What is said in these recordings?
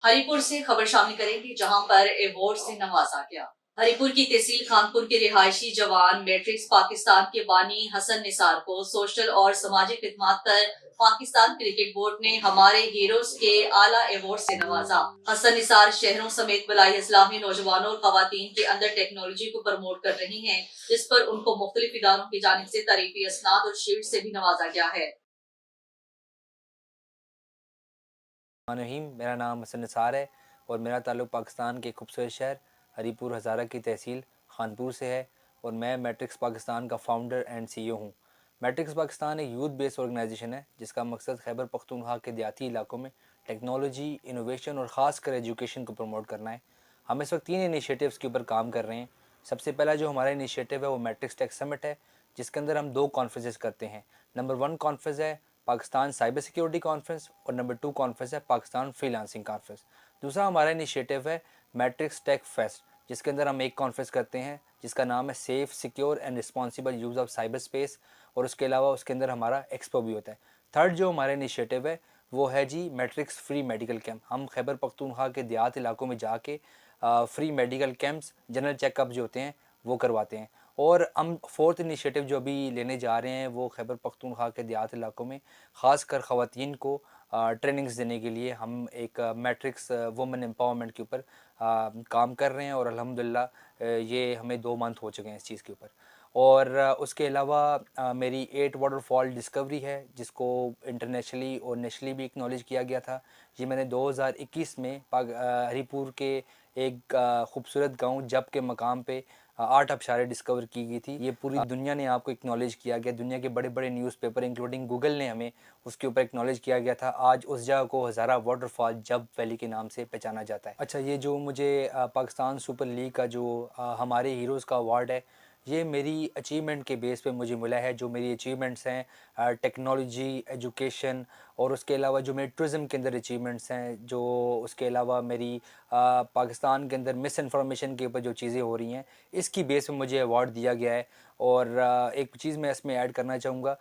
हरिपुर से खबर शामिल करेंगे, जहां पर अवार्ड से नवाजा गया। हरिपुर की तहसील खानपुर के रिहायशी जवान मैट्रिक्स पाकिस्तान के बानी हसन निसार को सोशल और समाजी खिदमत पर पाकिस्तान क्रिकेट बोर्ड ने हमारे हीरोज के आला अवार्ड से नवाजा। हसन निसार शहरों समेत बलाई अजला में नौजवानों और खवातीन के अंदर टेक्नोलॉजी को प्रमोट कर रही हैं, जिस पर उनको मुख्तलिफ इदारों की जानिब से तारीफी असनाद और शील्ड से भी नवाजा गया है। रहीम, मेरा नाम हसन निसार है और मेरा ताल्लुक़ पाकिस्तान के खूबसूरत शहर हरीपुर हज़ारा की तहसील खानपुर से है और मैं मैट्रिक्स पाकिस्तान का फ़ाउंडर एंड CEO हूँ। मैट्रिक्स पाकिस्तान एक यूथ बेस्ड ऑर्गेनाइजेशन है जिसका मकसद खैबर पख्तूनख्वा के देहाती इलाकों में टेक्नोलॉजी, इनोवेशन और ख़ास कर एजुकेशन को प्रमोट करना है। हम इस वक्त 3 इनिशिएटिव्स के ऊपर काम कर रहे हैं। सबसे पहला जो हमारा इनिशिएटिव है वो मैट्रिक्स टेक समिट है, जिसके अंदर हम 2 कॉन्फ्रेंसेस करते हैं। नंबर 1 कॉन्फ्रेंस है पाकिस्तान साइबर सिक्योरिटी कॉन्फ्रेंस और नंबर 2 कॉन्फ्रेंस है पाकिस्तान फ्रीलांसिंग कॉन्फ्रेंस। दूसरा हमारा इनिशिएटिव है मैट्रिक्स टेक फेस्ट, जिसके अंदर हम एक कॉन्फ्रेंस करते हैं जिसका नाम है safe, secure and responsible use of cyber space, और उसके अलावा उसके अंदर हमारा एक्सपो भी होता है। थर्ड जो हमारा इनिशिएटिव है वो है जी मैट्रिक्स फ्री मेडिकल कैंप। हम खैबर पख्तूनख्वा के देहात इलाकों में जाके free medical camps, general checkup जो होते हैं वो करवाते हैं। और हम फोर्थ इनिशिएटिव जो अभी लेने जा रहे हैं वो खैबर पख्तूनख्वा के देहात इलाकों में ख़ास कर ख़वातीन को ट्रेनिंग्स देने के लिए हम एक मैट्रिक्स वुमेन एम्पावरमेंट के ऊपर काम कर रहे हैं और अल्हम्दुलिल्लाह ये हमें 2 मंथ हो चुके हैं इस चीज़ के ऊपर। और उसके अलावा मेरी 8 वाटरफॉल डिस्कवरी है जिसको इंटरनेशनली और नेशनली भी एक्नॉलेज किया गया था। ये मैंने 2021 में हरीपुर के एक खूबसूरत गांव जब के मकाम पे 8 आबशारें डिस्कवर की गई थी। ये पूरी दुनिया ने आपको एक्नॉलेज किया गया, दुनिया के बड़े बड़े न्यूज़पेपर इंक्लूडिंग गूगल ने हमें उसके ऊपर एक्नॉलेज किया गया था। आज उस जगह को हज़ारा वाटरफॉल जब वैली के नाम से पहचाना जाता है। अच्छा, ये जो मुझे पाकिस्तान सुपर लीग का जो हमारे हीरोज़ का अवार्ड है, ये मेरी अचीवमेंट के बेस पे मुझे मिला है। जो मेरी अचीवमेंट्स हैं टेक्नोलॉजी, एजुकेशन और उसके अलावा जो मेरे टूरिज़म के अंदर अचीवमेंट्स हैं, जो उसके अलावा मेरी पाकिस्तान के अंदर मिस इन्फॉर्मेशन के ऊपर जो चीज़ें हो रही हैं, इसकी बेस पे मुझे अवार्ड दिया गया है। और एक चीज़ मैं इसमें ऐड करना चाहूँगा,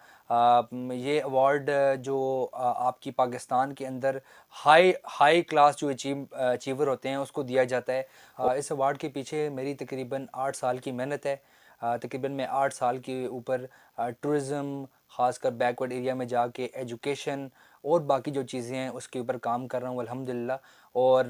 ये अवार्ड जो आपकी पाकिस्तान के अंदर हाई हाई क्लास जो अचीवर होते हैं उसको दिया जाता है। इस अवार्ड के पीछे मेरी तकरीबन 8 साल की मेहनत है। तकरीबन मैं 8 साल के ऊपर टूरिज़म, ख़ासकर बैकवर्ड एरिया में जाके एजुकेशन और बाकी जो चीज़ें हैं उसके ऊपर काम कर रहा हूँ अल्हम्दुलिल्लाह। और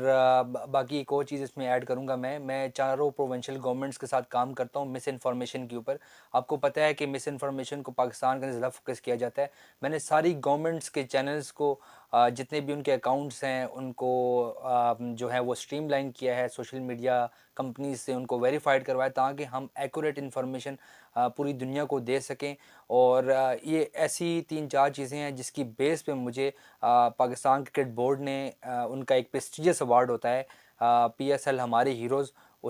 बाकी एक और चीज़ इसमें ऐड करूँगा, मैं चारों प्रोविंशियल गवर्नमेंट्स के साथ काम करता हूँ मिस इन्फॉर्मेशन के ऊपर। आपको पता है कि मिस इन्फॉर्मेशन को पाकिस्तान के अंदर ज़्यादा फोकस किया जाता है। मैंने सारी गवर्नमेंट्स के चैनल्स को जितने भी उनके अकाउंट्स हैं उनको जो है वो स्ट्रीमलाइन किया है, सोशल मीडिया कंपनीज से उनको वेरीफाइड करवाया ताकि हम एक्यूरेट इन्फॉर्मेशन पूरी दुनिया को दे सकें। और ये ऐसी 3-4 चीज़ें हैं जिसकी बेस पे मुझे पाकिस्तान क्रिकेट बोर्ड ने उनका एक प्रेस्टिजियस अवार्ड होता है PSL हमारे हीरोज़,